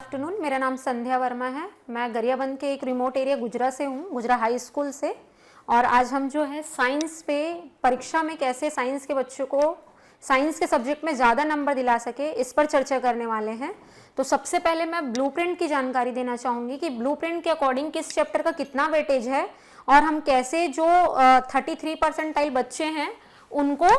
Afternoon, मेरा नाम संध्या वर्मा है। मैं गरियाबंद के एक रिमोट एरिया गुजरा से हूँ, गुजरा हाई स्कूल से। और आज हम जो है साइंस पे परीक्षा में कैसे साइंस के बच्चों को साइंस के सब्जेक्ट में ज़्यादा नंबर दिला सके, इस पर चर्चा करने वाले हैं। तो सबसे पहले मैं ब्लूप्रिंट की जानकारी देना चाहूँगी कि ब्लूप्रिंट के अकॉर्डिंग किस चैप्टर का कितना वेटेज है और हम कैसे जो 33 परसेंटाइल बच्चे हैं उनको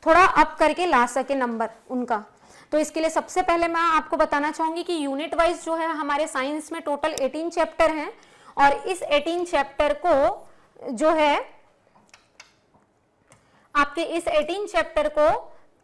थोड़ा अप करके ला सके नंबर उनका। तो इसके लिए सबसे पहले मैं आपको बताना चाहूंगी कि यूनिट वाइज जो है हमारे साइंस में टोटल 18 चैप्टर हैं और इस 18 चैप्टर को जो है आपके इस 18 चैप्टर को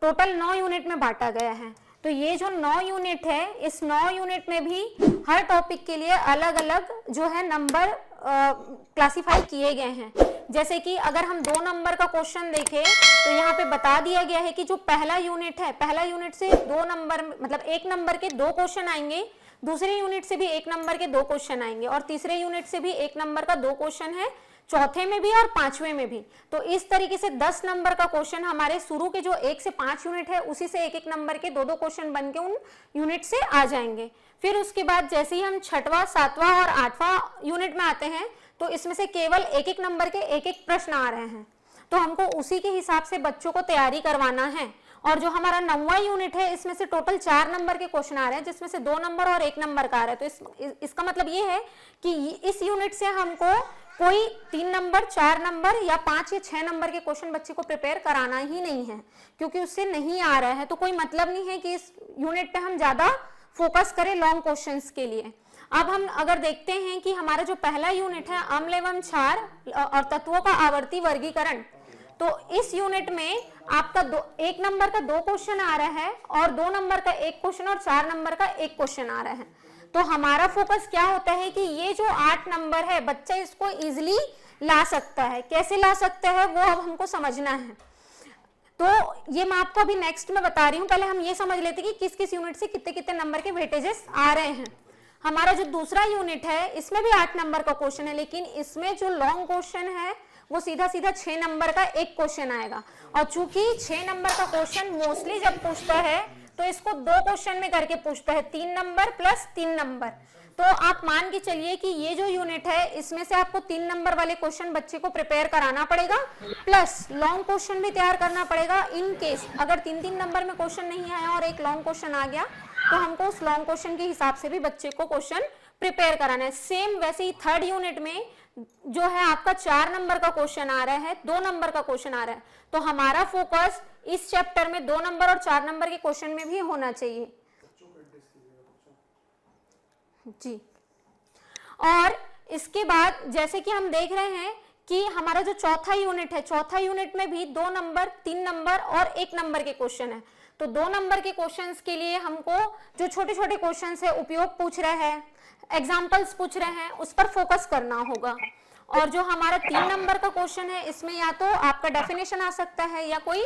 टोटल 9 यूनिट में बांटा गया है। तो ये जो 9 यूनिट है, इस 9 यूनिट में भी हर टॉपिक के लिए अलग अलग जो है नंबर क्लासिफाई किए गए हैं। जैसे कि अगर हम 2 नंबर का क्वेश्चन देखें तो यहाँ पे बता दिया गया है कि जो पहला यूनिट है, पहला यूनिट से 2 नंबर मतलब 1 नंबर के 2 क्वेश्चन आएंगे, दूसरे यूनिट से भी 1 नंबर के 2 क्वेश्चन आएंगे और तीसरे यूनिट से भी 1 नंबर का 2 क्वेश्चन है, चौथे में भी और 5वें में भी। तो इस तरीके से 10 नंबर का क्वेश्चन हमारे शुरू के जो 1 से 5 यूनिट है उसी से 1-1 नंबर के 2-2 क्वेश्चन बन के उन यूनिट से आ जाएंगे। फिर उसके बाद जैसे ही हम 6वां, 7वां और 8वां यूनिट में आते हैं तो इसमें से केवल 1-1 नंबर के 1-1 प्रश्न आ रहे हैं। तो हमको उसी के हिसाब से बच्चों को तैयारी करवाना है। और जो हमारा 9वां यूनिट है इसमें से टोटल 4 नंबर के क्वेश्चन आ रहे हैं, जिसमें से 2 नंबर और 1 नंबर का आ रहा है। तो इसका मतलब ये है कि इस यूनिट से हमको कोई 3 नंबर, 4 नंबर या 5 या 6 नंबर के क्वेश्चन बच्चे को प्रिपेयर कराना ही नहीं है, क्योंकि उससे नहीं आ रहा है तो कोई मतलब नहीं है कि इस यूनिट पे हम ज्यादा फोकस करें लॉन्ग क्वेश्चंस के लिए। अब हम अगर देखते हैं कि हमारा जो पहला यूनिट है अम्ल एवं क्षार और तत्वों का आवर्ती वर्गीकरण, तो इस यूनिट में आपका 1 नंबर का 2 क्वेश्चन आ रहा है और 2 नंबर का 1 क्वेश्चन और 4 नंबर का 1 क्वेश्चन आ रहा है। तो हमारा फोकस क्या होता है कि ये जो 8 नंबर है बच्चा इसको इजिली ला सकता है। कैसे ला सकता है वो अब हमको समझना है। तो ये मैं आपको अभी नेक्स्ट में बता रही हूँ, पहले हम ये समझ लेते कि किस किस यूनिट से कितने कितने नंबर के वेटेजेस आ रहे हैं। हमारा जो दूसरा यूनिट है इसमें भी 8 नंबर का क्वेश्चन है, लेकिन इसमें जो लॉन्ग क्वेश्चन है वो सीधा सीधा 6 नंबर का 1 क्वेश्चन आएगा। और चूंकि 6 नंबर का क्वेश्चन मोस्टली जब पूछता है तो इसको 2 क्वेश्चन में करके पूछता है, 3 नंबर प्लस 3 नंबर। तो आप मान के चलिए कि ये जो यूनिट है इसमें से आपको 3 नंबर वाले क्वेश्चन बच्चे को प्रिपेयर कराना पड़ेगा, प्लस लॉन्ग क्वेश्चन भी तैयार करना पड़ेगा। इन केस अगर 3-3 नंबर में क्वेश्चन नहीं आया और एक लॉन्ग क्वेश्चन आ गया तो हमको उस लॉन्ग क्वेश्चन के हिसाब से भी बच्चे को क्वेश्चन प्रिपेयर कराना है। सेम वैसे ही 3rd यूनिट में जो है आपका 4 नंबर का क्वेश्चन आ रहा है, 2 नंबर का क्वेश्चन आ रहा है, तो हमारा फोकस इस चैप्टर में 2 नंबर और 4 नंबर के क्वेश्चन में भी होना चाहिए जी। और इसके बाद जैसे कि हम देख रहे हैं कि हमारा जो चौथा यूनिट है, चौथा यूनिट में भी 2 नंबर, 3 नंबर और 1 नंबर के क्वेश्चन है। तो 2 नंबर के क्वेश्चंस के लिए हमको जो छोटे छोटे क्वेश्चंस है, उपयोग पूछ रहे हैं, एग्जाम्पल्स पूछ रहे हैं, उस पर फोकस करना होगा। और जो हमारा 3 नंबर का क्वेश्चन है इसमें या तो आपका डेफिनेशन आ सकता है या कोई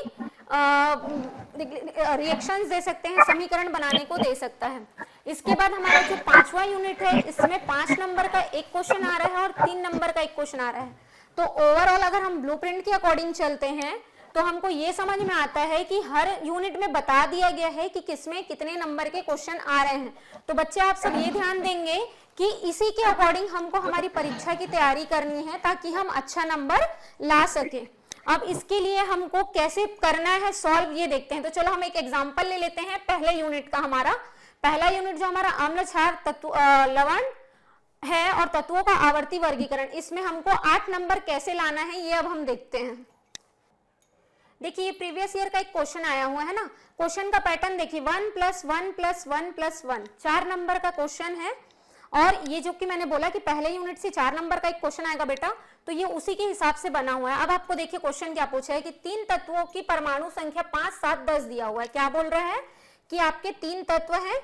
रिएक्शंस दे सकते हैं, समीकरण बनाने को दे सकता है। इसके बाद हमारा जो 5वां यूनिट है इसमें 5 नंबर का 1 क्वेश्चन आ रहा है और 3 नंबर का 1 क्वेश्चन आ रहा है। तो ओवरऑल अगर हम ब्लूप्रिंट के अकॉर्डिंग चलते हैं तो हमको ये समझ में आता है कि हर यूनिट में बता दिया गया है कि किसमें कितने नंबर के क्वेश्चन आ रहे हैं। तो बच्चे आप सब ये ध्यान देंगे कि इसी के अकॉर्डिंग हमको हमारी परीक्षा की तैयारी करनी है ताकि हम अच्छा नंबर ला सके। अब इसके लिए हमको कैसे करना है सॉल्व ये देखते हैं। तो चलो हम एक एग्जांपल ले लेते हैं पहले यूनिट का। हमारा पहला यूनिट जो हमारा अम्ल, क्षार, तत्व, लवण है और तत्वों का आवर्ती वर्गीकरण, इसमें हमको 8 नंबर कैसे लाना है ये अब हम देखते हैं। देखिए ये प्रीवियस ईयर का एक क्वेश्चन आया हुआ है ना, क्वेश्चन का पैटर्न देखिए 1 + 1 + 1 + 1, 4 नंबर का क्वेश्चन है। और ये जो कि मैंने बोला कि पहले यूनिट से 4 नंबर का एक क्वेश्चन आएगा बेटा, तो ये उसी के हिसाब से बना हुआ है। अब आपको देखिए क्वेश्चन क्या पूछा है कि 3 तत्वों की परमाणु संख्या 5, 7, 10 दिया हुआ है। क्या बोल रहे हैं कि आपके 3 तत्व है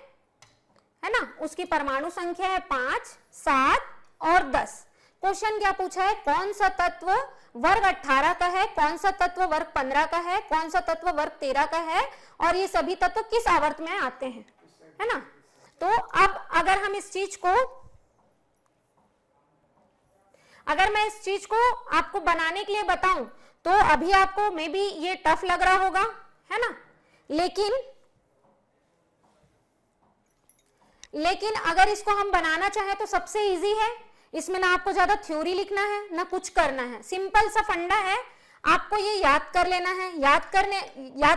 ना, उसकी परमाणु संख्या है 5, 7 और 10। क्वेश्चन क्या पूछा है, कौन सा तत्व वर्ग 18 का है, कौन सा तत्व वर्ग 15 का है, कौन सा तत्व वर्ग 13 का है और ये सभी तत्व किस आवर्त में आते हैं, है ना। तो अब अगर हम इस चीज को, अगर मैं इस चीज को आपको बनाने के लिए बताऊं तो अभी आपको मे बी ये टफ लग रहा होगा, है ना, लेकिन लेकिन अगर इसको हम बनाना चाहें तो सबसे इजी है, इसमें ना आपको ज्यादा थ्योरी लिखना है ना कुछ करना है, सिंपल सा फंडा है, आपको ये याद कर लेना है। याद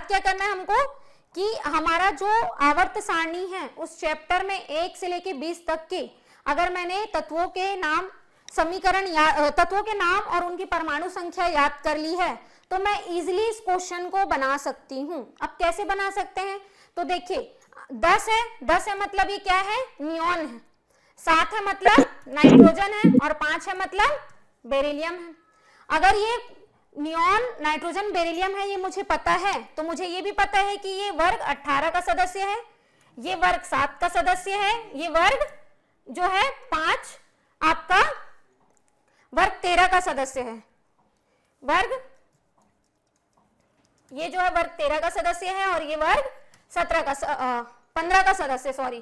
क्या करना है हमको कि हमारा जो आवर्त सारणी है उस चैप्टर में 1 से लेके 20 तक की अगर मैंने तत्वों के नाम तत्वों के नाम और उनकी परमाणु संख्या याद कर ली है तो मैं इजिली इस क्वेश्चन को बना सकती हूं। अब कैसे बना सकते हैं, तो देखिए 10 है मतलब ये क्या है, नियॉन है, 7 है मतलब नाइट्रोजन है, और 5 है मतलब बेरिलियम है। अगर ये नियॉन, नाइट्रोजन, बेरिलियम है ये मुझे पता है, तो मुझे ये भी पता है कि ये वर्ग 18 का सदस्य है, ये वर्ग 7 का सदस्य है, ये वर्ग जो है 5 आपका वर्ग 13 का सदस्य है, वर्ग ये जो है वर्ग 13 का सदस्य है, और ये वर्ग 15 का सदस्य, सॉरी।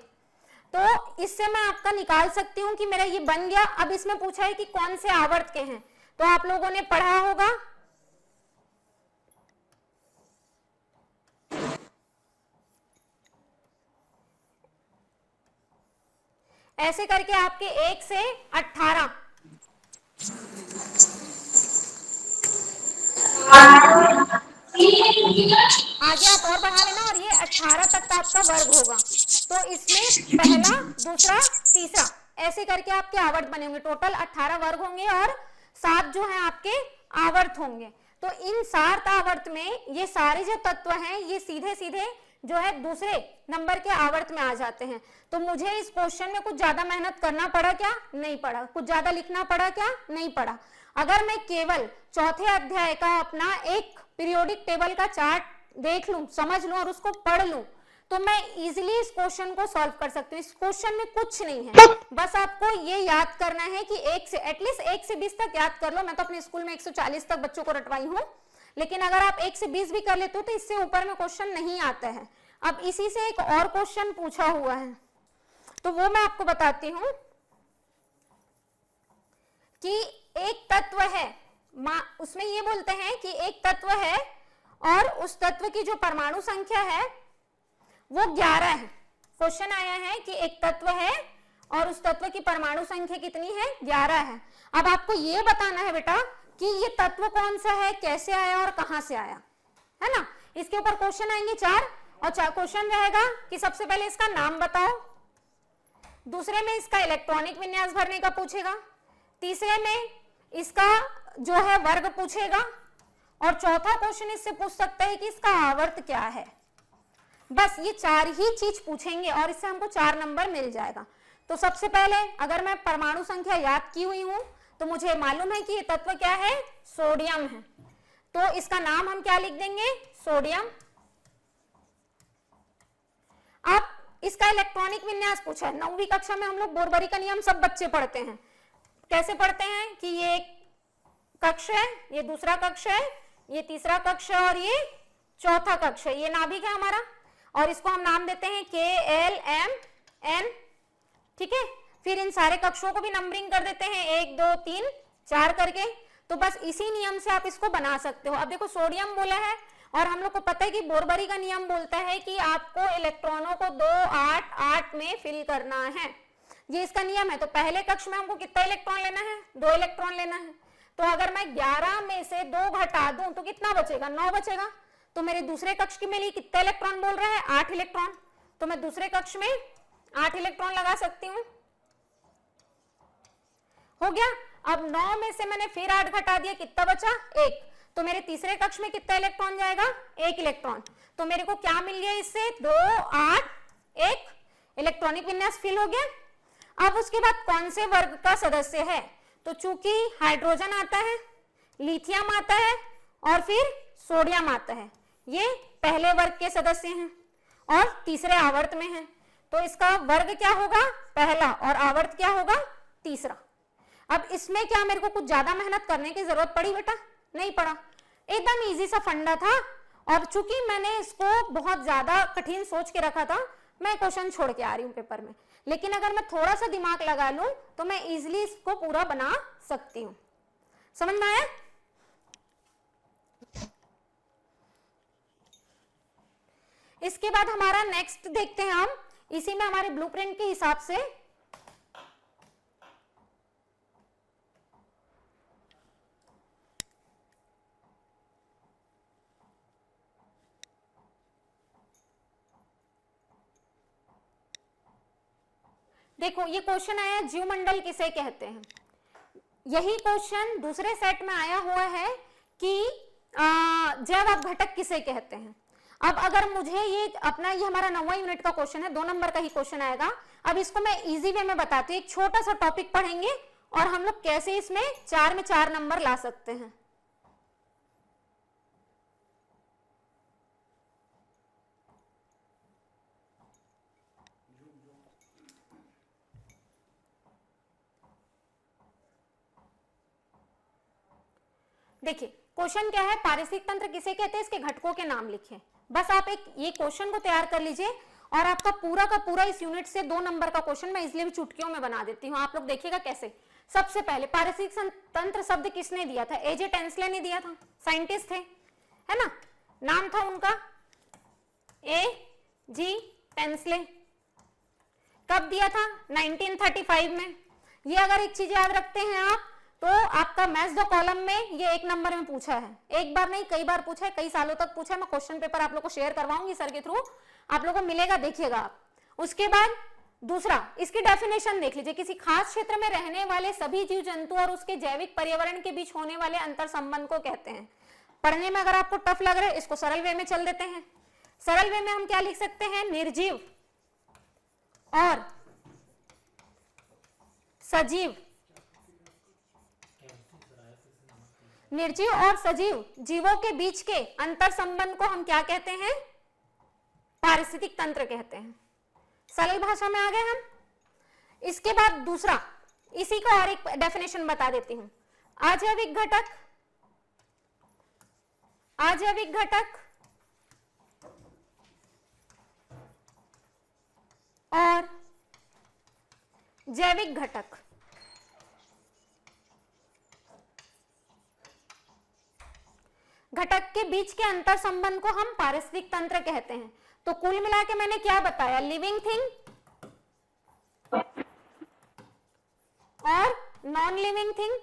तो इससे मैं आपका निकाल सकती हूं कि मेरा ये बन गया। अब इसमें पूछा है कि कौन से आवर्त के हैं, तो आप लोगों ने पढ़ा होगा ऐसे करके आपके 1 से 18 आगे आप और बढ़ा लेना, और ये 18 तक का आपका वर्ग होगा। तो इसमें पहला, दूसरा, तीसरा ऐसे करके आपके आवर्त बने होंगे। टोटल 18 वर्ग होंगे और 7 जो है आपके आवर्त होंगे। तो इन 7 आवर्त में ये सारे जो तत्व हैं ये सीधे सीधे जो है दूसरे नंबर के आवर्त में आ जाते हैं। तो मुझे इस क्वेश्चन में कुछ ज्यादा मेहनत करना पड़ा क्या, नहीं पड़ा। कुछ ज्यादा लिखना पड़ा क्या, नहीं पड़ा। अगर मैं केवल चौथे अध्याय का अपना एक पीरियोडिक टेबल का चार्ट देख लूं, समझ लूं और उसको पढ़ लूं तो मैं इजीली इस क्वेश्चन को सॉल्व कर सकती हूँ। इस क्वेश्चन में कुछ नहीं है, बस आपको ये याद करना है कि एटलीस्ट 1 से 20 तक याद कर लो। मैं तो अपने स्कूल में 140 तक बच्चों को रटवाई हूँ, लेकिन अगर आप 1 से 20 भी कर लेते हो तो इससे ऊपर में क्वेश्चन नहीं आता है। अब इसी से एक और क्वेश्चन पूछा हुआ है तो वो मैं आपको बताती हूं कि एक तत्व है, उसमें ये बोलते हैं कि एक तत्व है और उस तत्व की जो परमाणु संख्या है वो 11 है। क्वेश्चन आया है कि एक तत्व है और उस तत्व की परमाणु संख्या कितनी है, 11 है। अब आपको ये बताना है बेटा कि ये तत्व कौन सा है, कैसे आया और कहां से आया, है ना। इसके ऊपर क्वेश्चन आएंगे 4, और 4 क्वेश्चन रहेगा कि सबसे पहले इसका नाम बताओ, दूसरे में इसका इलेक्ट्रॉनिक विन्यास भरने का पूछेगा, तीसरे में इसका जो है वर्ग पूछेगा, और चौथा क्वेश्चन इससे पूछ सकता है कि इसका आवर्त क्या है। बस ये 4 ही चीज पूछेंगे और इससे हमको 4 नंबर मिल जाएगा। तो सबसे पहले अगर मैं परमाणु संख्या याद की हुई हूं तो मुझे मालूम है कि ये तत्व क्या है, सोडियम है। तो इसका नाम हम क्या लिख देंगे, सोडियम। अब इसका इलेक्ट्रॉनिक विन्यास पूछा है। 9वीं कक्षा में हम लोग बोरबरी का नियम सब बच्चे पढ़ते हैं। कैसे पढ़ते हैं कि ये एक कक्ष है, ये दूसरा कक्ष है, ये तीसरा कक्ष है और ये चौथा कक्ष है। ये नाभिक है हमारा और इसको हम नाम देते हैं KLMN, ठीक है। फिर इन सारे कक्षों को भी नंबरिंग कर देते हैं 1 2 3 4 करके। तो बस इसी नियम से आप इसको बना सकते हो। अब देखो सोडियम बोला है और हम लोग को पता है कि बोरबरी का नियम बोलता है कि आपको इलेक्ट्रॉनों को 2 8 8 में फिल करना है, ये इसका नियम है। तो पहले कक्ष में हमको कितना इलेक्ट्रॉन लेना है, 2 इलेक्ट्रॉन लेना है। तो अगर मैं 11 में से 2 घटा दूं तो कितना बचेगा, 9 बचेगा। तो मेरे दूसरे कक्ष के लिए कितना इलेक्ट्रॉन बोल रहा है, 8 इलेक्ट्रॉन। तो मैं दूसरे कक्ष में 8 इलेक्ट्रॉन लगा सकती हूँ, हो गया। अब 9 में से मैंने फिर 8 घटा दिया, कितना बचा, 1। तो मेरे तीसरे कक्ष में कितना इलेक्ट्रॉन जाएगा, 1 इलेक्ट्रॉन। तो मेरे को क्या मिल गया इससे, 2 8 1, इलेक्ट्रॉनिक विन्यास फिल हो गया। अब उसके बाद कौन से वर्ग का सदस्य है, तो चूंकि हाइड्रोजन आता है, लिथियम आता है और फिर सोडियम आता है, ये पहले वर्ग के सदस्य हैं और तीसरे आवर्त में हैं। तो इसका वर्ग क्या होगा, पहला, और आवर्त क्या होगा, तीसरा। अब इसमें क्या मेरे को कुछ ज्यादा मेहनत करने की जरूरत पड़ी बेटा, नहीं पड़ा। एकदम इजी सा फंडा था। और चूंकि मैंने इसको बहुत ज्यादा कठिन सोच के रखा था, मैं क्वेश्चन छोड़ के आ रही हूं पेपर में। लेकिन अगर मैं थोड़ा सा दिमाग लगा लूं तो मैं इजीली इसको पूरा बना सकती हूं। समझ में आया। इसके बाद हमारा नेक्स्ट देखते हैं हम इसी में हमारे ब्लूप्रिंट के हिसाब से देखो ये क्वेश्चन आया जीवमंडल किसे कहते हैं। यही क्वेश्चन दूसरे सेट में आया हुआ है कि जैव अपघटक किसे कहते हैं। अब अगर मुझे ये अपना, ये हमारा 9वां यूनिट का क्वेश्चन है, 2 नंबर का ही क्वेश्चन आएगा। अब इसको मैं इजी वे में बताती हूँ, एक छोटा सा टॉपिक पढ़ेंगे और हम लोग कैसे इसमें 4 में 4 नंबर ला सकते हैं। देखिए क्वेश्चन क्या है, पारिस्थितिक तंत्र किसे कहते हैं, इसके घटकों के नाम लिखे। बस आप एक ये क्वेश्चन को तैयार कर लीजिए और आपका पूरा का पूरा इस यूनिट से 2 नंबर का क्वेश्चन मैं इसलिए भी चुटकियों में बना देती हूँ, आप लोग देखिएगा कैसे। सबसे पहले पारिस्थितिक तंत्र शब्द किसने दिया था, एजे टेंसले ने दिया था, साइंटिस्ट थे, है ना, नाम था उनका ए.जी. टेंसले। कब दिया था, 1935 में। ये अगर एक चीज याद रखते हैं आप, तो आपका मैथ्स द कॉलम में ये 1 नंबर में पूछा है, एक बार नहीं कई बार पूछा है, कई सालों तक पूछा है। मैं क्वेश्चन पेपर आप लोग को शेयर करवाऊंगी सर के थ्रू, आप लोगों को मिलेगा, देखिएगा आप। उसके बाद दूसरा, इसकी डेफिनेशन देख लीजिए, किसी खास क्षेत्र में रहने वाले सभी जीव जंतु और उसके जैविक पर्यावरण के बीच होने वाले अंतर संबंध को कहते हैं। पढ़ने में अगर आपको टफ लग रहा है, इसको सरल वे में चल देते हैं। सरल वे में हम क्या लिख सकते हैं, निर्जीव और सजीव, निर्जीव और सजीव जीवों के बीच के अंतर संबंध को हम क्या कहते हैं, पारिस्थितिक तंत्र कहते हैं। सरल भाषा में आ गए हम। इसके बाद दूसरा, इसी का और एक डेफिनेशन बता देती हूं, अजैविक घटक, अजैविक घटक और जैविक घटक। घटक के बीच के अंतर संबंध को हम पारिस्थितिक तंत्र कहते हैं। तो कुल मिला के मैंने क्या बताया, लिविंग थिंग और नॉन लिविंग थिंग,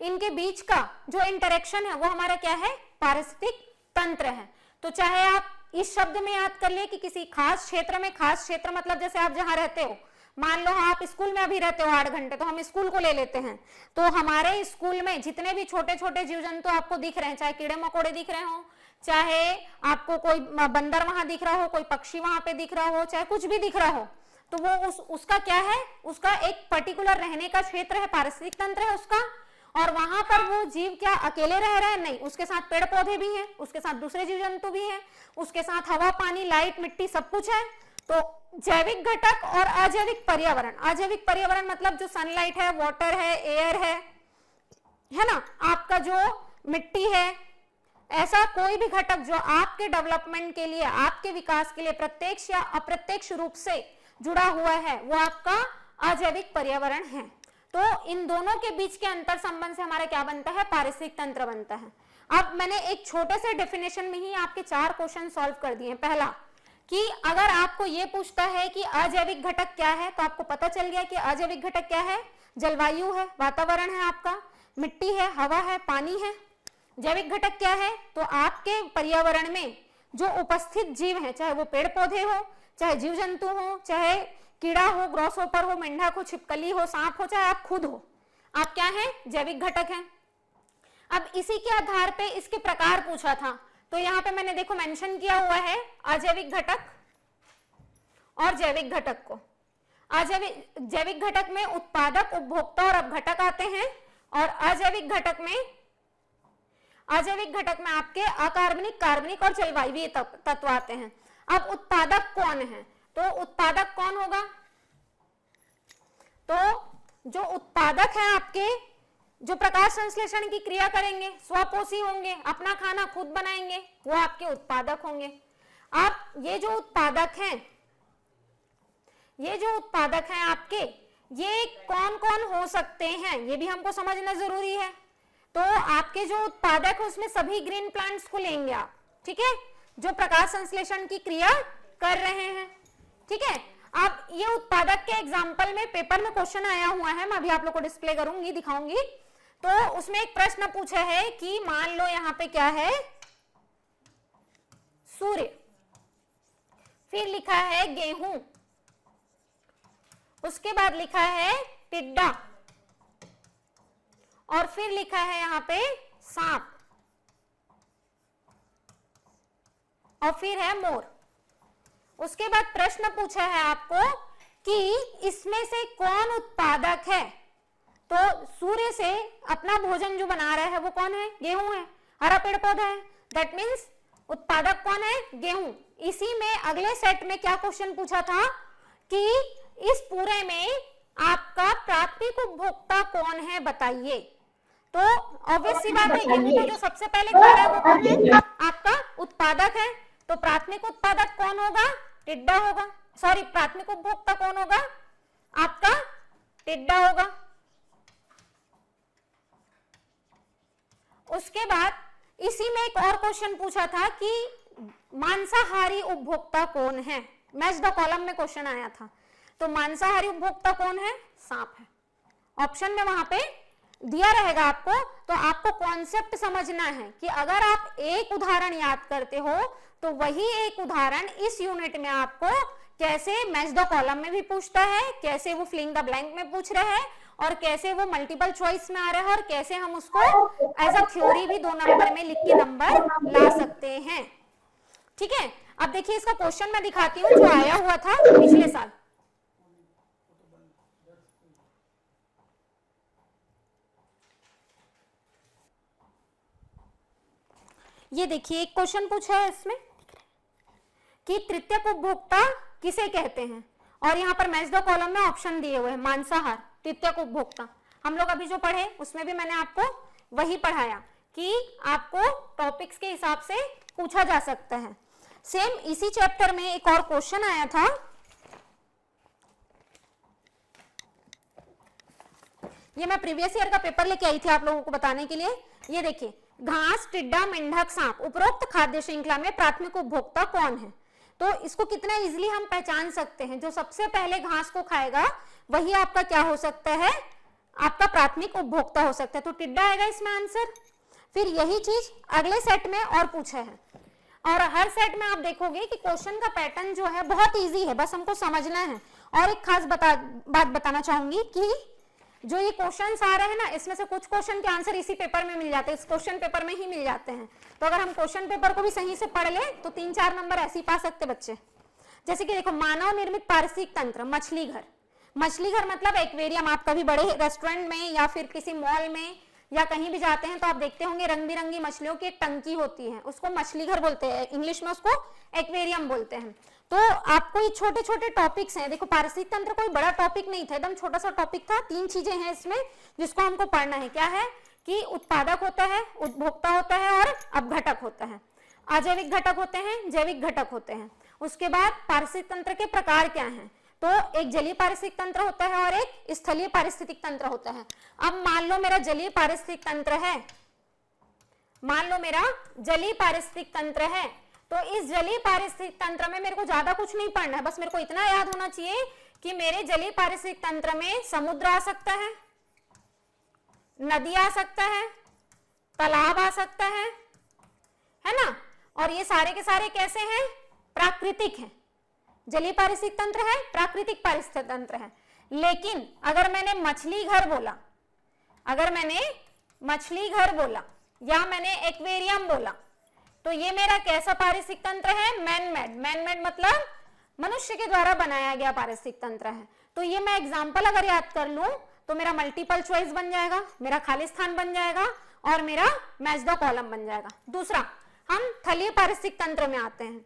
इनके बीच का जो इंटरेक्शन है वो हमारा क्या है, पारिस्थितिक तंत्र है। तो चाहे आप इस शब्द में याद कर ले कि किसी खास क्षेत्र में, खास क्षेत्र मतलब जैसे आप जहां रहते हो, मान लो आप स्कूल में अभी रहते हो 8 घंटे, तो हम स्कूल को ले लेते हैं। तो हमारे स्कूल में जितने भी छोटे छोटे जीव जंतु आपको दिख रहे हैं, चाहे कीड़े मकोड़े दिख रहे हो, चाहे आपको कोई बंदर वहां दिख रहा हो, कोई पक्षी वहां पे दिख रहा हो, चाहे कुछ भी दिख रहा हो, तो वो उसका क्या है, उसका एक पर्टिकुलर रहने का क्षेत्र है, पारिस्थितिक तंत्र है उसका। और वहां पर वो जीव क्या अकेले रह रहे हैं, नहीं, उसके साथ पेड़ पौधे भी हैं, उसके साथ दूसरे जीव जंतु भी हैं, उसके साथ हवा पानी लाइट मिट्टी सब कुछ है। तो जैविक घटक और अजैविक पर्यावरण, अजैविक पर्यावरण मतलब जो सनलाइट है, वाटर है, एयर है ना, आपका जो मिट्टी है, ऐसा कोई भी घटक जो आपके डेवलपमेंट के लिए, आपके विकास के लिए प्रत्यक्ष या अप्रत्यक्ष रूप से जुड़ा हुआ है, वो आपका अजैविक पर्यावरण है। तो इन दोनों के बीच के अंतर संबंध से हमारा क्या बनता है, पारिस्थितिक तंत्र बनता है। अब मैंने एक छोटे से डेफिनेशन में ही आपके 4 क्वेश्चन सॉल्व कर दिए। पहला कि अगर आपको ये पूछता है कि अजैविक घटक क्या है, तो आपको पता चल गया कि अजैविक घटक क्या है, जलवायु है, वातावरण है, आपका मिट्टी है, हवा है, पानी है। जैविक घटक क्या है, तो आपके पर्यावरण में जो उपस्थित जीव है, चाहे वो पेड़ पौधे हो, चाहे जीव जंतु हो, चाहे कीड़ा हो, ग्रॉसहॉपर हो, मेंढक हो, छिपकली हो, सांप हो, चाहे आप खुद हो, आप क्या है, जैविक घटक हैं। अब इसी के आधार पे इसके प्रकार पूछा था, तो यहाँ पे मैंने देखो मेंशन किया हुआ है अजैविक घटक और जैविक घटक को। जैविक घटक में उत्पादक, उपभोक्ता और अपघटक आते हैं, और अजैविक घटक में आपके अकार्बनिक, कार्बनिक और जलवायु तत्व आते हैं। अब उत्पादक कौन है, तो उत्पादक कौन होगा, तो जो उत्पादक है आपके, जो प्रकाश संश्लेषण की क्रिया करेंगे, स्वपोषी होंगे, अपना खाना खुद बनाएंगे, वो आपके उत्पादक होंगे। अब ये जो उत्पादक हैं आपके, ये कौन कौन हो सकते हैं, ये भी हमको समझना जरूरी है। तो आपके जो उत्पादक है उसमें सभी ग्रीन प्लांट्स को लेंगे आप, ठीक है, जो प्रकाश संश्लेषण की क्रिया कर रहे हैं। ठीक है, अब ये उत्पादक के एग्जाम्पल में पेपर में क्वेश्चन आया हुआ है, मैं अभी आप लोग को डिस्प्ले करूंगी, दिखाऊंगी। तो उसमें एक प्रश्न पूछा है कि मान लो यहां पे क्या है, सूर्य, फिर लिखा है गेहूं, उसके बाद लिखा है टिड्डा, और फिर लिखा है यहां पे सांप, और फिर है मोर। उसके बाद प्रश्न पूछा है आपको कि इसमें से कौन उत्पादक है। तो सूर्य से अपना भोजन जो बना रहा है वो कौन है, गेहूं है, हरा पेड़ पौधा है, दैट मीन्स उत्पादक कौन है, गेहूं। इसी में अगले सेट में क्या क्वेश्चन पूछा था कि इस पूरे में आपका प्राथमिक उपभोक्ता कौन है बताइए। तो ऑब्वियस सी बात है, गेहूं को जो सबसे पहले खा रहा है वो कौन है, आपका उत्पादक है। तो प्राथमिक उत्पादक कौन होगा, टिड्डा होगा, सॉरी प्राथमिक उपभोक्ता कौन होगा, आपका टिड्डा होगा। उसके बाद इसी में एक और क्वेश्चन पूछा था कि मांसाहारी उपभोक्ता कौन है, मैच द कॉलम में क्वेश्चन आया था। तो मांसाहारी उपभोक्ता कौन है, सांप है। ऑप्शन में वहां पे दिया रहेगा आपको। तो आपको कॉन्सेप्ट समझना है कि अगर आप एक उदाहरण याद करते हो तो वही एक उदाहरण इस यूनिट में आपको कैसे मैच द कॉलम में भी पूछता है, कैसे वो फिलिंग द ब्लैंक में पूछ रहा है, और कैसे वो मल्टीपल चॉइस में आ रहा है, और कैसे हम उसको एज अ थ्योरी भी 2 नंबर में लिख के नंबर ला सकते हैं। ठीक है, अब देखिए इसका क्वेश्चन मैं दिखाती हूँ जो आया हुआ था पिछले साल। ये देखिए एक क्वेश्चन पूछा है इसमें कि तृतीयक उपभोक्ता किसे कहते हैं, और यहाँ पर मैच द कॉलम में ऑप्शन दिए हुए हैं, मांसाहार, तृतीयक उपभोक्ता। हम लोग अभी जो पढ़े उसमें भी मैंने आपको वही पढ़ाया कि आपको टॉपिक्स के हिसाब से पूछा जा सकता है। सेम इसी चैप्टर में एक और क्वेश्चन आया था, ये मैं प्रीवियस ईयर का पेपर लेके आई थी आप लोगों को बताने के लिए। ये देखिए, घास, टिड्डा, मेंढक, सांप, उपरोक्त खाद्य श्रृंखला में प्राथमिक उपभोक्ता कौन है। तो इसको कितना इजीली हम पहचान सकते हैं, जो सबसे पहले घास को खाएगा वही आपका क्या हो सकता है, आपका प्राथमिक उपभोक्ता हो सकता है। तो टिड्डा आएगा इसमें आंसर। फिर यही चीज अगले सेट में और पूछा है, और हर सेट में आप देखोगे कि क्वेश्चन का पैटर्न जो है बहुत इजी है, बस हमको समझना है। और एक खास बात बताना चाहूंगी कि जो ये क्वेश्चंस आ रहे हैं ना, इसमें से कुछ क्वेश्चन के आंसर इसी पेपर में मिल जाते हैं, इस क्वेश्चन पेपर में ही मिल जाते हैं। तो अगर हम क्वेश्चन पेपर को भी सही से पढ़ ले तो 3-4 नंबर ऐसे ही पा सकते बच्चे। जैसे कि देखो, मानव निर्मित पारिस्थितिक तंत्र, मछली घर। मछली घर मतलब एक्वेरियम। आप कभी बड़े रेस्टोरेंट में या फिर किसी मॉल में या कहीं भी जाते हैं तो आप देखते होंगे रंग बिरंगी मछलियों की एक टंकी होती है, उसको मछली घर बोलते हैं, इंग्लिश में उसको एक्वेरियम बोलते हैं। तो आपको ये छोटे छोटे टॉपिक्स हैं। देखो, पारिस्थितिक तंत्र कोई बड़ा टॉपिक नहीं था, एकदम छोटा सा टॉपिक था। 3 चीजें हैं इसमें जिसको हमको पढ़ना है। क्या है कि उत्पादक होता है, उपभोक्ता होता है, और अपघटक होता है। अजैविक घटक होते हैं, जैविक घटक होते हैं। उसके बाद पारिस्थितिक तंत्र के प्रकार क्या हैं, तो एक जलीय पारिस्थितिक तंत्र होता है और एक स्थलीय पारिस्थितिक तंत्र होता है। अब मान लो मेरा जलीय पारिस्थितिक तंत्र है, मान लो मेरा जलीय पारिस्थितिक तंत्र है, तो इस जलीय पारिस्थितिक तंत्र में मेरे को ज्यादा कुछ नहीं पढ़ना है, बस मेरे को इतना याद होना चाहिए कि मेरे जलीय पारिस्थितिक तंत्र में समुद्र आ सकता है, नदी आ सकता है, तालाब आ सकता है ना। और ये सारे के सारे कैसे हैं, प्राकृतिक हैं। जलीय पारिस्थितिक तंत्र है, प्राकृतिक पारिस्थितिक तंत्र है। लेकिन अगर मैंने मछली घर बोला, अगर मैंने मछली घर बोला या मैंने एक्वेरियम बोला, तो ये मेरा कैसा पारिस्थितिक तंत्र है, मैनमेड। मैनमेड मतलब मनुष्य के द्वारा बनाया गया पारिस्थितिक तंत्र है। तो ये मैं एग्जांपल अगर याद कर लूं तो मेरा मल्टीपल चॉइस बन जाएगा, मेरा खाली स्थान बन जाएगा, और मेरा मैच द कॉलम बन जाएगा। दूसरा, हम थलीय पारिस्थितिक तंत्र में आते हैं।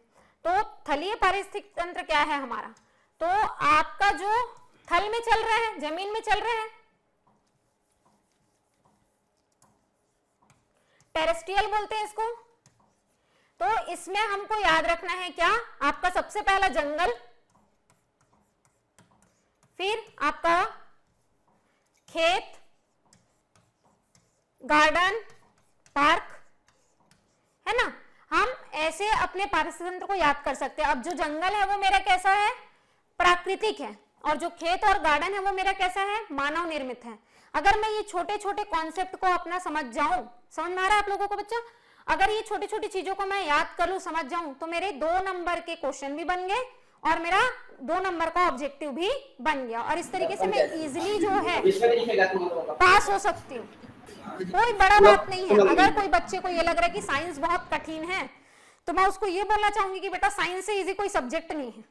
तो थलीय पारिस्थितिक तंत्र क्या है हमारा, तो आपका जो थल में चल रहा है, जमीन में चल रहा है, टेरेस्ट्रियल बोलते हैं इसको। तो इसमें हमको याद रखना है क्या, आपका सबसे पहला जंगल, फिर आपका खेत, गार्डन, पार्क, है ना। हम ऐसे अपने पारिस्थितिक तंत्र को याद कर सकते हैं। अब जो जंगल है वो मेरा कैसा है, प्राकृतिक है, और जो खेत और गार्डन है वो मेरा कैसा है, मानव निर्मित है। अगर मैं ये छोटे छोटे कॉन्सेप्ट को अपना समझ जाऊं, समझ में आ रहा है आप लोगों को बच्चा, अगर ये छोटी छोटी चीजों को मैं याद कर लूं, समझ जाऊं, तो मेरे 2 नंबर के क्वेश्चन भी बन गए और मेरा 2 नंबर का ऑब्जेक्टिव भी बन गया, और इस तरीके से मैं इजिली जो है पास हो सकती हूँ। कोई बड़ा बात नहीं है। अगर कोई बच्चे को ये लग रहा है कि साइंस बहुत कठिन है, तो मैं उसको ये बोलना चाहूंगी कि बेटा साइंस से इजी कोई सब्जेक्ट नहीं है।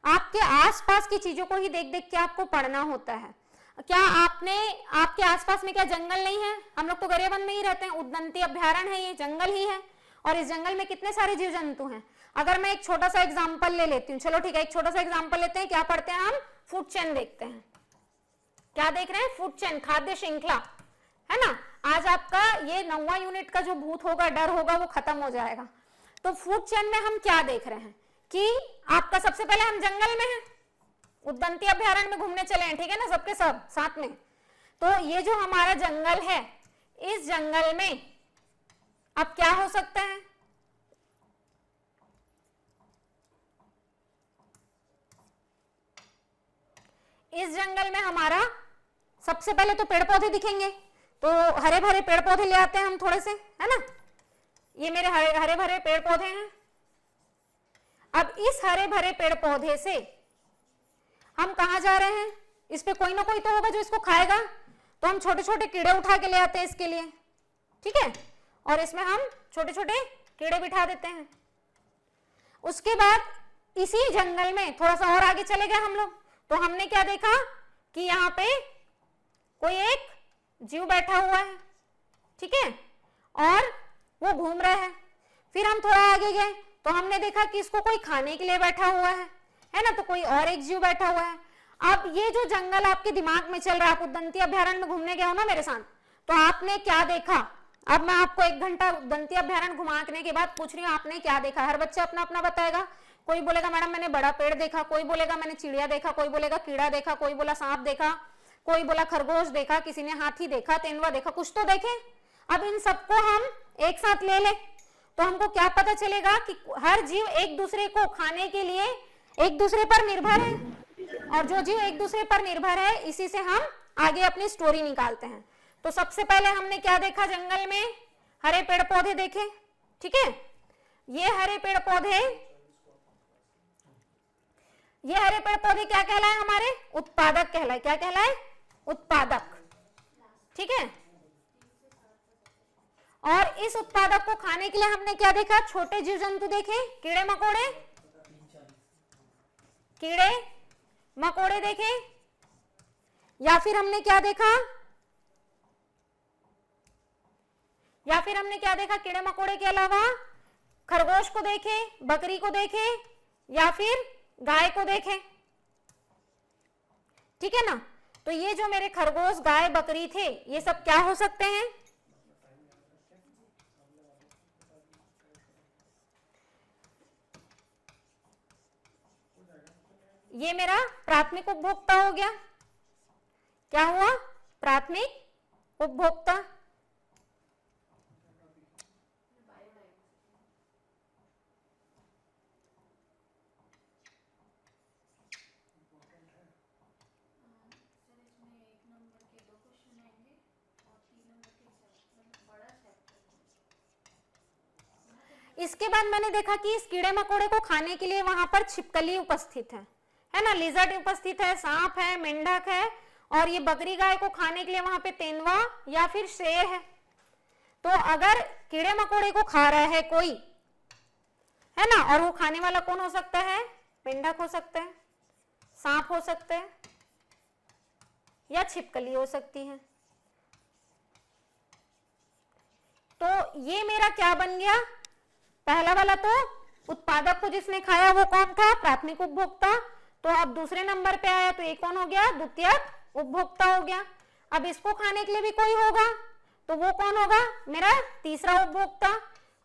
आपके आसपास की चीजों को ही देख देख के आपको पढ़ना होता है। क्या आपके आसपास में क्या जंगल नहीं है? हम लोग तो गरियाबंद में ही रहते हैं, उद्दंती अभ्यारण्य है, ये जंगल ही है, और इस जंगल में कितने सारे जीव जंतु हैं। अगर मैं एक छोटा सा एग्जाम्पल ले लेती हूँ, चलो ठीक है, एक छोटा सा एग्जाम्पल लेते हैं। क्या पढ़ते हैं हम? फूड चेन देखते हैं। क्या देख रहे हैं? फूड चेन, खाद्य श्रृंखला, है ना। आज आपका ये 9वां यूनिट का जो भूत होगा, डर होगा, वो खत्म हो जाएगा। तो फूड चेन में हम क्या देख रहे हैं कि आपका सबसे पहले हम जंगल में हैं, उद्दंती अभ्यारण्य में घूमने चले हैं, ठीक है ना, सबके सब साथ में। तो ये जो हमारा जंगल है, इस जंगल में अब क्या हो सकता है? इस जंगल में हमारा सबसे पहले तो पेड़ पौधे दिखेंगे, तो हरे भरे पेड़ पौधे ले आते हैं हम थोड़े से, है ना। ये मेरे हरे भरे पेड़ पौधे हैं। अब इस हरे भरे पेड़ पौधे से हम कहां जा रहे हैं? इस पे कोई ना कोई तो होगा जो इसको खाएगा, तो हम छोटे छोटे कीड़े उठा के ले आते हैं इसके लिए, ठीक है, और इसमें हम छोटे छोटे कीड़े बिठा देते हैं। उसके बाद इसी जंगल में थोड़ा सा और आगे चले गए हम लोग, तो हमने क्या देखा कि यहाँ पे कोई एक जीव बैठा हुआ है, ठीक है, और वो घूम रहा है। फिर हम थोड़ा आगे गए तो हमने देखा कि इसको कोई खाने के लिए बैठा हुआ है ना, तो कोई और एक जीव बैठा हुआ है। अब ये जो जंगल आपके दिमाग में चल रहा है, आप उद्दंती अभ्यारण्य में घूमने गए हो ना मेरे साथ, तो आपने क्या देखा? अब मैं आपको 1 घंटा उद्दंती अभ्यारण्य घुमाने के बाद पूछ रही हूँ आपने क्या देखा। हर बच्चा अपना अपना बताएगा। कोई बोलेगा मैडम मैंने बड़ा पेड़ देखा, कोई बोलेगा मैंने चिड़िया देखा, कोई बोलेगा कीड़ा देखा, कोई बोला सांप देखा, कोई बोला खरगोश देखा, किसी ने हाथी देखा, तेंदुआ देखा, कुछ तो देखे। अब इन सबको हम एक साथ ले ले तो हमको क्या पता चलेगा कि हर जीव एक दूसरे को खाने के लिए एक दूसरे पर निर्भर है, और जो जीव एक दूसरे पर निर्भर है, इसी से हम आगे अपनी स्टोरी निकालते हैं। तो सबसे पहले हमने क्या देखा? जंगल में हरे पेड़ पौधे देखे, ठीक है। ये हरे पेड़ पौधे क्या कहलाए? हमारे उत्पादक कहलाए। क्या कहलाए? उत्पादक, ठीक है। और इस उत्पादक को खाने के लिए हमने क्या देखा? छोटे जीव जंतु देखे, कीड़े मकोड़े देखे, या फिर हमने क्या देखा? कीड़े मकोड़े के अलावा खरगोश को देखे, बकरी को देखे, या फिर गाय को देखे, ठीक है ना। तो ये जो मेरे खरगोश, गाय, बकरी थे, ये सब क्या हो सकते हैं? ये मेरा प्राथमिक उपभोक्ता हो गया। क्या हुआ? प्राथमिक उपभोक्ता। इसके बाद मैंने देखा कि इस कीड़े मकोड़े को खाने के लिए वहां पर छिपकली उपस्थित है ना, लिजर्ड उपस्थित है, सांप है, मेंढक है, और ये बकरी गाय को खाने के लिए वहां पे तेंदुआ या फिर शेर है। तो अगर कीड़े मकोड़े को खा रहा है कोई, है ना, और वो खाने वाला कौन हो सकता है? मेंढक हो सकता है, सांप हो सकता है, या छिपकली हो सकती है। तो ये मेरा क्या बन गया? पहला वाला तो उत्पादक को जिसने खाया वो कौन था? प्राथमिक उपभोक्ता। तो अब दूसरे नंबर पे आया तो ये कौन हो गया? द्वितीयक उपभोक्ता हो गया। अब इसको खाने के लिए भी कोई होगा, तो वो कौन होगा? मेरा तीसरा उपभोक्ता।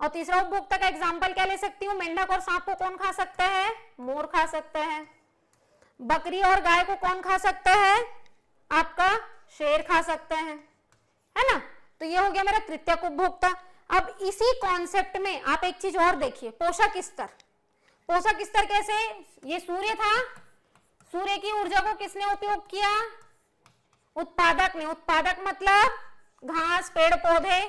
और तीसरा उपभोक्ता का एग्जाम्पल क्या ले सकती हूँ? मेंढक और सांप को कौन खा सकता है? मोर खा सकता है। बकरी और गाय को कौन खा सकता है? आपका शेर खा सकता है ना। तो ये हो गया मेरा तृतीयक उपभोक्ता। अब इसी कॉन्सेप्ट में आप एक चीज और देखिए, पोषक स्तर। पोषक स्तर कैसे, ये सूर्य था, सूर्य की ऊर्जा को किसने उपयोग किया, उत्पादक ने। उत्पादक मतलब घास पेड़ पौधे,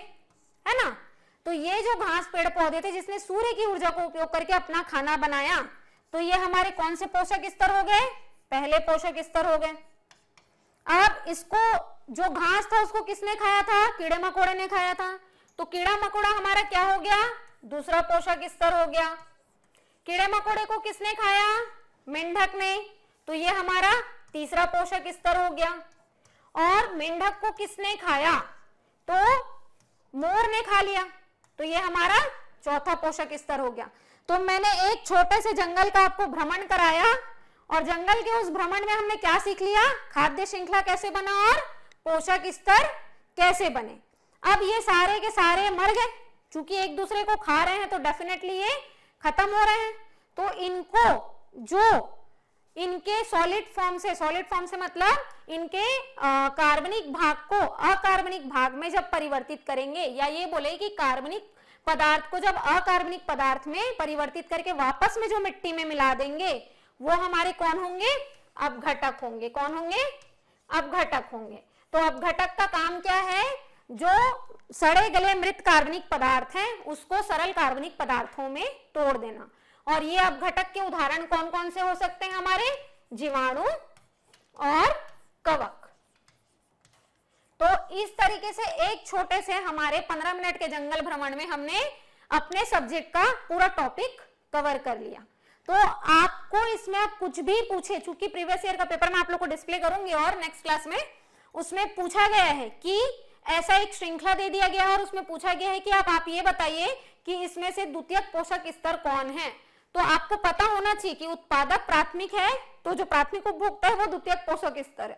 है ना। तो ये जो घास पेड़ पौधे थे जिसने सूर्य की ऊर्जा को उपयोग करके अपना खाना बनाया, तो ये हमारे कौन से पोषक स्तर हो गए, पहले पोषक स्तर हो गए। अब इसको, जो घास था उसको किसने खाया था, कीड़े मकोड़े ने खाया था, तो कीड़ा मकोड़ा हमारा क्या हो गया, दूसरा पोषक स्तर हो गया। कीड़े मकोड़े को किसने खाया, मेंढक ने, तो ये हमारा तीसरा पोषक स्तर हो गया। और मेंढक को किसने खाया, तो मोर ने खा लिया, तो ये हमारा चौथा पोषक स्तर हो गया। तो मैंने एक छोटे से जंगल का आपको भ्रमण कराया, और जंगल के उस भ्रमण में हमने क्या सीख लिया, खाद्य श्रृंखला कैसे बना और पोषक स्तर कैसे बने। अब ये सारे के सारे मर गए, चूंकि एक दूसरे को खा रहे हैं तो डेफिनेटली ये खत्म हो रहे हैं। तो इनको जो इनके सॉलिड फॉर्म से मतलब इनके कार्बनिक भाग को अकार्बनिक भाग में जब परिवर्तित करेंगे, या ये बोले कि कार्बनिक पदार्थ को जब अकार्बनिक पदार्थ में परिवर्तित करके वापस में जो मिट्टी में मिला देंगे, वो हमारे कौन होंगे, अपघटक होंगे। कौन होंगे, अपघटक होंगे। तो अपघटक का काम क्या है, जो सड़े गले मृत कार्बनिक पदार्थ हैं उसको सरल कार्बनिक पदार्थों में तोड़ देना। और ये अपघटक के उदाहरण कौन कौन से हो सकते हैं हमारे, जीवाणु और कवक। तो इस तरीके से एक छोटे से हमारे 15 मिनट के जंगल भ्रमण में हमने अपने सब्जेक्ट का पूरा टॉपिक कवर कर लिया। तो आपको इसमें आप कुछ भी पूछे, चूंकि प्रीवियस ईयर का पेपर मैं आप लोग को डिस्प्ले करूंगी और नेक्स्ट क्लास में, उसमें पूछा गया है कि ऐसा एक श्रृंखला दे दिया गया है और उसमें पूछा गया है कि आप ये बताइए कि इसमें से द्वितीयक पोषक स्तर कौन है। तो आपको पता होना चाहिए कि उत्पादक प्राथमिक है, तो जो प्राथमिक उपभोक्ता है वो द्वितीयक पोषक स्तर है।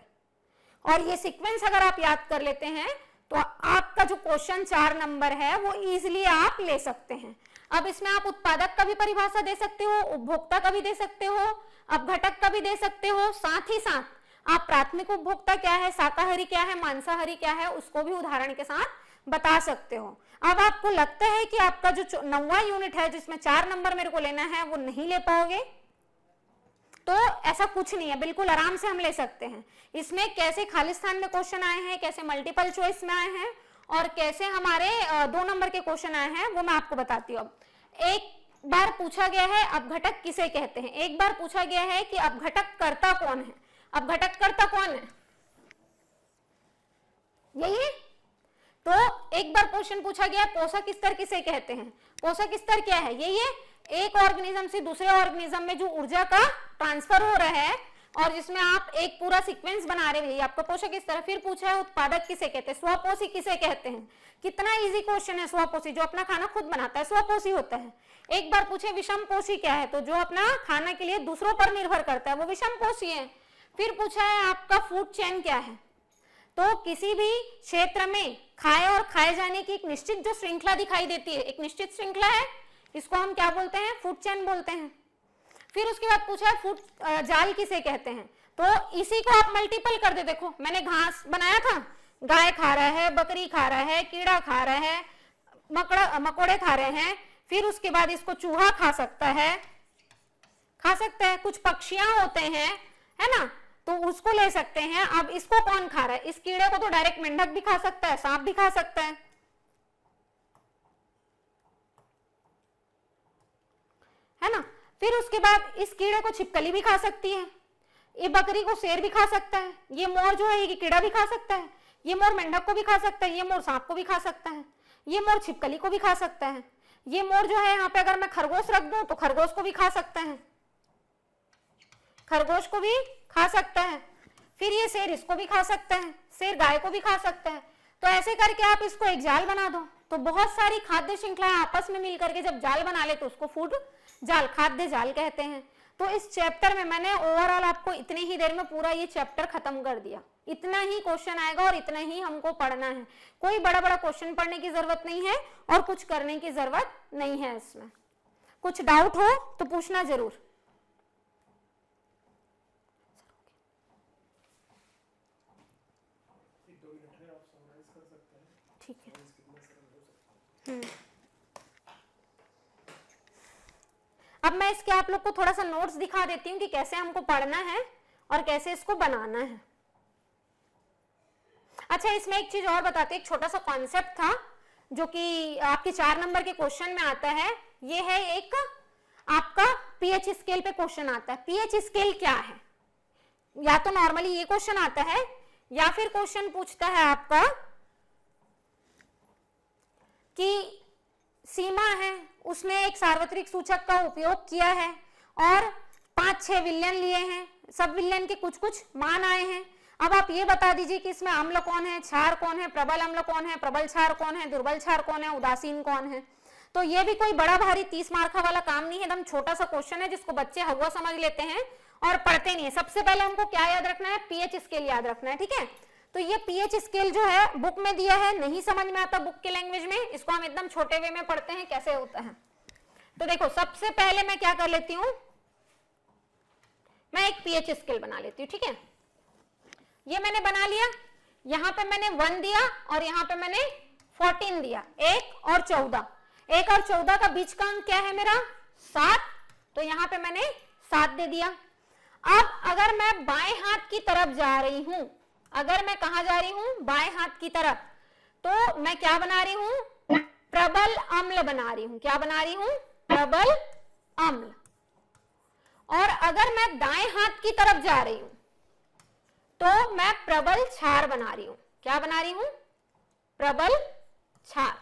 और ये सीक्वेंस अगर आप याद कर लेते हैं तो आपका जो क्वेश्चन 4 नंबर है वो इजिली आप ले सकते हैं। अब इसमें आप उत्पादक का भी परिभाषा दे सकते हो, उपभोक्ता का भी दे सकते हो, अपघटक का भी दे सकते हो, साथ ही साथ आप प्राथमिक उपभोक्ता क्या है, शाकाहारी क्या है, मांसाहारी क्या है, उसको भी उदाहरण के साथ बता सकते हो। अब आपको लगता है कि आपका जो 9वां यूनिट है जिसमें 4 नंबर मेरे को लेना है वो नहीं ले पाओगे, तो ऐसा कुछ नहीं है, बिल्कुल आराम से हम ले सकते हैं। इसमें कैसे खालिस्तान में क्वेश्चन आए हैं, कैसे मल्टीपल चॉइस में आए हैं और कैसे हमारे 2 नंबर के क्वेश्चन आए हैं वो मैं आपको बताती हूँ। एक बार पूछा गया है अपघटक किसे कहते हैं, एक बार पूछा गया है कि अपघटक कर्ता कौन है। अपघटक कर्ता कौन है, यही। तो एक बार क्वेश्चन पूछा गया पोषक स्तर किसे कहते हैं। पोषक स्तर क्या है, यही है, एक ऑर्गेनिज्म से दूसरे ऑर्गेनिज्म में जो ऊर्जा का ट्रांसफर हो रहा है और जिसमें आप एक पूरा सीक्वेंस बना रहे हैं, आपका पोषक स्तर। फिर पूछा है उत्पादक किसे कहते हैं, स्वपोषी किसे कहते हैं। कितना इजी क्वेश्चन है, स्वपोषी जो अपना खाना खुद बनाता है स्वपोषी होता है। एक बार पूछे विषमपोषी क्या है, तो जो अपना खाना के लिए दूसरों पर निर्भर करता है वो विषमपोषी है। फिर पूछा है आपका फूड चेन क्या है, तो किसी भी क्षेत्र में खाए और खाए जाने की एक निश्चित जो श्रृंखला दिखाई देती है, एक निश्चित श्रृंखला है, इसको हम क्या बोलते हैं, फूड चेन बोलते हैं। फिर उसके बाद पूछा है फूड जाल किसे कहते हैं, तो इसी को आप मल्टीपल कर दे। देखो मैंने घास बनाया था, गाय खा रहा है, बकरी खा रहा है, कीड़ा खा रहा है, मकोड़े खा रहे हैं। फिर उसके बाद इसको चूहा खा सकता है, कुछ पक्षियां होते हैं, है ना, तो उसको ले सकते हैं। अब इसको कौन खा रहा है, इस कीड़े को तो डायरेक्ट मेंढक भी खा सकता है, सांप भी खा सकता है ना। फिर उसके बाद इस कीड़े को छिपकली भी खा सकती है, ये बकरी को शेर भी खा सकता है, ये मोर जो है ये कीड़ा भी खा सकता है, ये मोर मेंढक को भी खा सकता है, ये मोर सांप को भी खा सकता है, ये मोर छिपकली को भी खा सकता है, ये मोर जो है यहाँ पे अगर मैं खरगोश रख दूं तो खरगोश को भी खा सकता है, खरगोश को भी खा सकता है। फिर ये शेर इसको भी खा सकता है, शेर गाय को भी खा सकता है। तो ऐसे करके आप इसको एक जाल बना दो, तो बहुत सारी खाद्य श्रृंखलाएं आपस में मिलकर के जब जाल बना ले तो उसको फूड जाल, खाद्य जाल कहते हैं। तो इस चैप्टर में मैंने ओवरऑल आपको इतनी ही देर में पूरा ये चैप्टर खत्म कर दिया। इतना ही क्वेश्चन आएगा और इतना ही हमको पढ़ना है, कोई बड़ा बड़ा क्वेश्चन पढ़ने की जरूरत नहीं है और कुछ करने की जरूरत नहीं है। इसमें कुछ डाउट हो तो पूछना जरूर। ठीक है, अब मैं इसके आप लोग को थोड़ा सा नोट्स दिखा देती हूँ कि कैसे हमको पढ़ना है और कैसे इसको बनाना है। अच्छा, इसमें एक चीज और बताते हैं, एक छोटा सा कॉन्सेप्ट था जो कि आपके 4 नंबर के क्वेश्चन में आता है। ये है एक आपका पीएच स्केल पे क्वेश्चन आता है। पीएच स्केल क्या है? या तो नॉर्मली ये क्वेश्चन आता है या फिर क्वेश्चन पूछता है आपका कि सीमा है, उसने एक सार्वत्रिक सूचक का उपयोग किया है और 5-6 विलयन लिए हैं, सब विलयन के कुछ कुछ मान आए हैं। अब आप ये बता दीजिए कि इसमें अम्ल कौन है, क्षार कौन है, प्रबल अम्ल कौन है, प्रबल क्षार कौन है, दुर्बल क्षार कौन है, उदासीन कौन है। तो ये भी कोई बड़ा भारी 30 मार्का वाला काम नहीं है, एकदम छोटा सा क्वेश्चन है जिसको बच्चे हवा समझ लेते हैं और पढ़ते नहीं है। सबसे पहले हमको क्या याद रखना है? पीएच स्केल याद रखना है, ठीक है। तो ये पीएच स्केल जो है बुक में दिया है, नहीं समझ में आता बुक के लैंग्वेज में, इसको हम एकदम छोटे वे में पढ़ते हैं कैसे होता है। तो देखो, सबसे पहले मैं क्या कर लेती हूं, मैं एक पीएच स्केल बना लेती हूँ, ठीक है। ये मैंने बना लिया, यहां पे मैंने 1 दिया और यहां पे मैंने 14 दिया, 1 और 14। 1 और 14 का बीच का अंक क्या है मेरा? 7, तो यहां पे मैंने 7 दे दिया। अब अगर मैं बाएं हाथ की तरफ जा रही हूं, अगर मैं कहा जा रही हूं? बाएं हाथ की तरफ, तो मैं क्या बना रही हूं? प्रबल अम्ल बना रही हूं। क्या बना रही हूं? प्रबल अम्ल। और अगर मैं दाएं हाथ की तरफ जा रही हूं तो मैं प्रबल क्षार बना रही हूं। क्या बना रही हूं? प्रबल क्षार।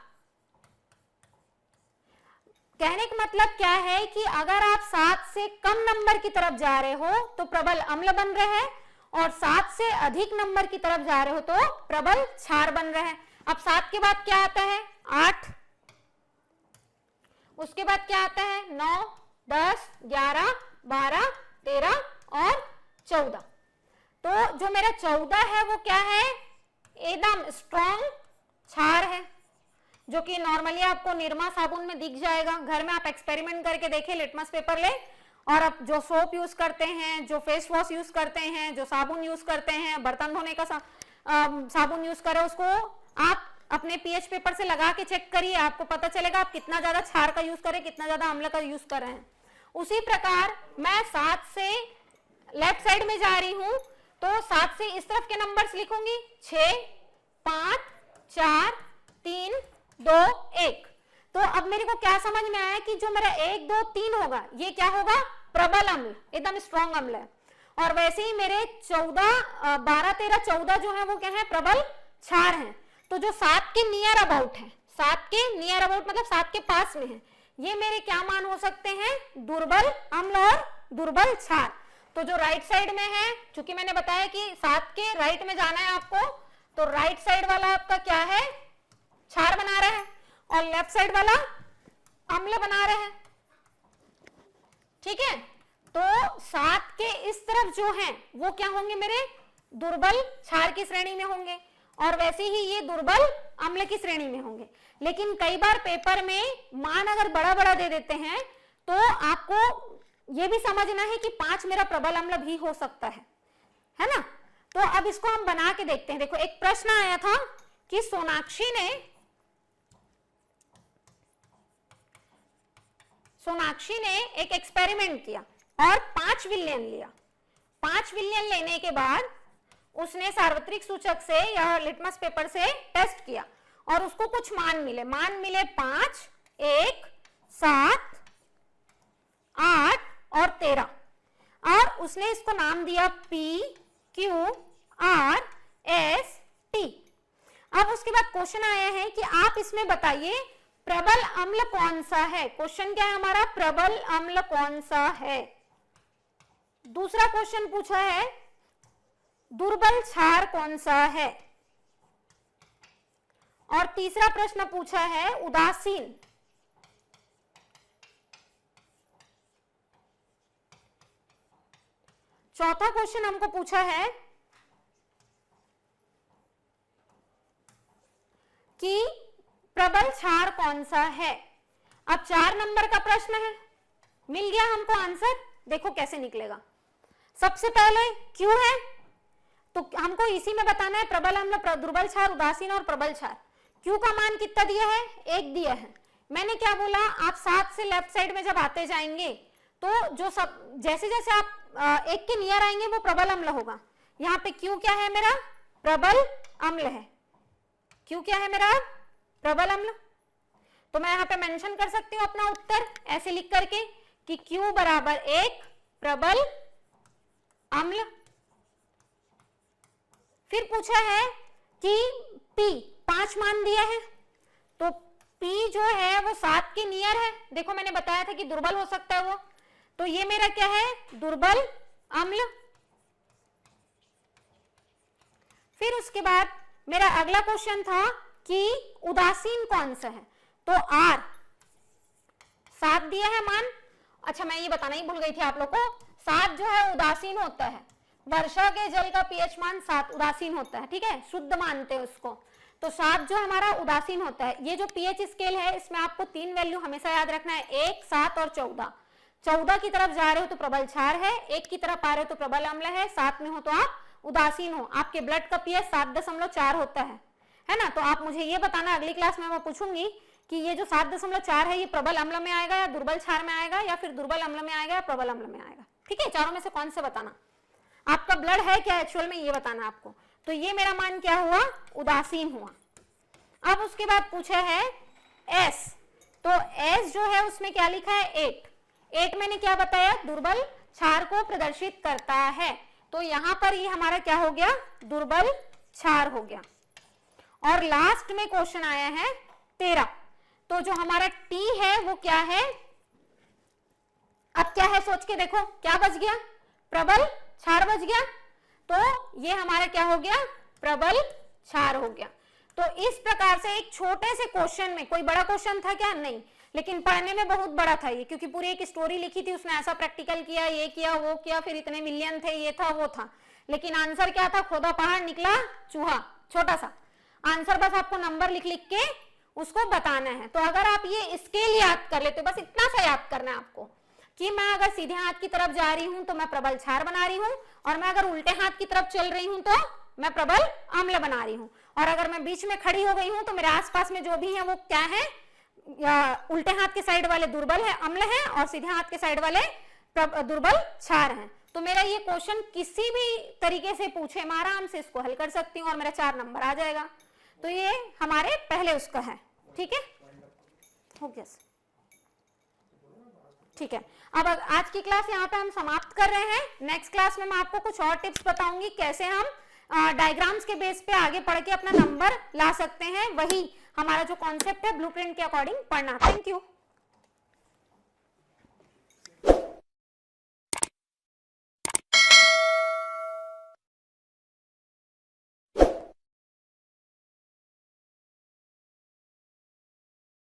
कहने का मतलब क्या है कि अगर आप 7 से कम नंबर की तरफ जा रहे हो तो प्रबल अम्ल बन रहे हैं और 7 से अधिक नंबर की तरफ जा रहे हो तो प्रबल क्षार बन रहे हैं। अब 7 के बाद क्या आता है? 8, उसके बाद क्या आता है? 9, 10, 11, 12, 13 और 14। तो जो मेरा 14 है वो क्या है? एकदम स्ट्रॉन्ग क्षार है, जो कि नॉर्मली आपको निरमा साबुन में दिख जाएगा। घर में आप एक्सपेरिमेंट करके देखिए, लिटमस पेपर ले और आप जो सोप यूज करते हैं, जो फेस वॉश यूज करते हैं, जो साबुन यूज करते हैं, बर्तन धोने का साबुन यूज करें, उसको आप अपने पीएच पेपर से लगा के चेक करिए, आपको पता चलेगा आप कितना ज्यादा क्षार का यूज करें, कितना ज्यादा अम्ल का यूज कर रहे हैं। उसी प्रकार मैं 7 से लेफ्ट साइड में जा रही हूं तो 7 से इस तरफ के नंबर्स लिखूंगी, 6, 5, 4, 3, 2, 1। तो अब मेरे को क्या समझ में आया कि जो मेरा 1, 2, 3 होगा, ये क्या होगा? प्रबल अम्ल, एकदम स्ट्रॉन्ग अम्ल है। और वैसे ही मेरे 12, 12, 13, 14 जो है वो क्या है? प्रबल क्षार है। तो जो 7 के नियर अबाउट है, 7 के नियर अबाउट मतलब 7 के पास में है, ये मेरे क्या मान हो सकते हैं? दुर्बल अम्ल और दुर्बल क्षार। तो जो राइट साइड में है, चूंकि मैंने बताया कि 7 के राइट में जाना है आपको, तो राइट साइड वाला आपका क्या है? क्षार बना रहा है और लेफ्ट साइड वाला अम्ल बना रहे हैं, ठीक है। तो 7 के इस तरफ जो है वो क्या होंगे? मेरे दुर्बल क्षार की श्रेणी में होंगे और वैसे ही ये दुर्बल अम्ल की श्रेणी में होंगे। लेकिन कई बार पेपर में मान अगर बड़ा बड़ा दे देते हैं तो आपको ये भी समझना है कि 5 मेरा प्रबल अम्ल भी हो सकता है ना। तो अब इसको हम बना के देखते हैं। देखो, एक प्रश्न आया था कि सोनाक्षी ने एक एक्सपेरिमेंट किया और 5 विलयन लिया। 5 विलयन लेने के बाद उसने सार्वत्रिक सूचक से या लिटमस पेपर से टेस्ट किया और उसको कुछ मान मिले 5, 1, 7, 8 और 13 और उसने इसको नाम दिया P, Q, R, S, T। अब उसके बाद क्वेश्चन आया है कि आप इसमें बताइए प्रबल अम्ल कौन सा है। क्वेश्चन क्या है हमारा? प्रबल अम्ल कौन सा है। दूसरा क्वेश्चन पूछा है दुर्बल क्षार कौन सा है और तीसरा प्रश्न पूछा है उदासीन। चौथा क्वेश्चन हमको पूछा है कि प्रबल क्षार कौन सा है। अब 4 नंबर का प्रश्न है, मिल गया हमको आंसर। देखो कैसे निकलेगा। सबसे पहले क्यों है तो हमको इसी में बताना है प्रबल अम्ल, दुर्बल क्षार, उदासीन और प्रबल क्षार। Q का मान कितना दिया है, 1 दिया है। मैंने क्या बोला, आप 7 से लेफ्ट साइड में जब आते जाएंगे तो जो सब जैसे जैसे आप 1 के नियर आएंगे वो प्रबल अम्ल होगा। यहाँ पे Q क्या है मेरा, प्रबल अम्ल है। Q क्या है मेरा, प्रबल अम्ल। तो मैं यहाँ पे मेंशन कर सकती हूँ अपना उत्तर ऐसे लिख करके कि Q बराबर 1 प्रबल अम्ल। फिर पूछा है कि P 5 मान दिया है, तो P जो है वो 7 के नियर है। देखो मैंने बताया था कि दुर्बल हो सकता है वो, तो ये मेरा क्या है, दुर्बल अम्ल। फिर उसके बाद मेरा अगला क्वेश्चन था कि उदासीन कौन सा है, तो R 7 दिया है मान। अच्छा मैं ये बताना ही भूल गई थी आप लोग को, 7 जो है उदासीन होता है। वर्षा के जल का पीएच मान 7 उदासीन होता है, ठीक है, शुद्ध मानते हैं उसको। तो 7 जो हमारा उदासीन होता है। ये जो पीएच स्केल है इसमें आपको 3 वैल्यू हमेशा याद रखना है, 1, 7 और 14। 14 की तरफ जा रहे हो तो प्रबल क्षार है, 1 की तरफ आ रहे हो तो प्रबल अम्ल है, 7 में हो तो आप उदासीन हो। आपके ब्लड का पीएच 7.4 होता है ना। तो आप मुझे ये बताना, अगली क्लास में मैं पूछूंगी कि ये जो 7.4 है ये प्रबल अम्ल में आएगा या दुर्बल क्षार में आएगा या फिर दुर्बल अम्ल में आएगा या प्रबल अम्ल में आएगा, ठीक है। चारों में से कौन से बताना, आपका ब्लड है क्या एक्चुअल में, ये बताना आपको। तो ये मेरा मान क्या हुआ, उदासीन हुआ। अब उसके बाद पूछा है S, तो S जो है उसमें क्या लिखा है, 8 मैंने क्या बताया, दुर्बल क्षार को प्रदर्शित करता है। तो यहां पर ये हमारा क्या हो गया, दुर्बल क्षार हो गया। और लास्ट में क्वेश्चन आया है 13, तो जो हमारा T है वो क्या है, अब क्या है सोच के देखो, क्या बच गया, प्रबल क्षार बच गया। तो ये हमारा क्या हो गया, प्रबल क्षार हो गया। तो इस प्रकार से एक छोटे से क्वेश्चन में, कोई बड़ा क्वेश्चन था क्या, नहीं, लेकिन पढ़ने में बहुत बड़ा था ये, क्योंकि पूरी एक स्टोरी लिखी थी, उसने ऐसा प्रैक्टिकल किया, ये किया वो किया, फिर इतने मिलियन थे, ये था वो था, लेकिन आंसर क्या था, खोदा पहाड़ निकला चूहा, छोटा सा आंसर। बस आपको नंबर लिख लिख के उसको बताना है। तो अगर आप ये स्केल याद कर लेते हो, बस इतना सा याद करना है आपको कि मैं अगर सीधे हाथ की तरफ जा रही हूं तो मैं प्रबल क्षार बना रही हूं, और मैं अगर उल्टे हाथ की तरफ चल रही हूं तो मैं प्रबल अम्ल बना रही हूं, और अगर मैं बीच में खड़ी हो गई हूं तो मेरे आसपास में जो भी है वो क्या है, उल्टे हाथ के साइड वाले दुर्बल है, अम्ल है, और सीधे हाथ के साइड वाले दुर्बल क्षार है। तो मेरा ये क्वेश्चन किसी भी तरीके से पूछे मैं आराम से इसको हल कर सकती हूँ और मेरा 4 नंबर आ जाएगा। तो ये हमारे पहले उसका है, ठीक है, हो गया, ठीक है। अब आज की क्लास यहाँ पे हम समाप्त कर रहे हैं। नेक्स्ट क्लास में मैं आपको कुछ और टिप्स बताऊंगी, कैसे हम डायग्राम्स के बेस पे आगे पढ़ के अपना नंबर ला सकते हैं। वही हमारा जो कॉन्सेप्ट है ब्लूप्रिंट के अकॉर्डिंग पढ़ना। Thank you.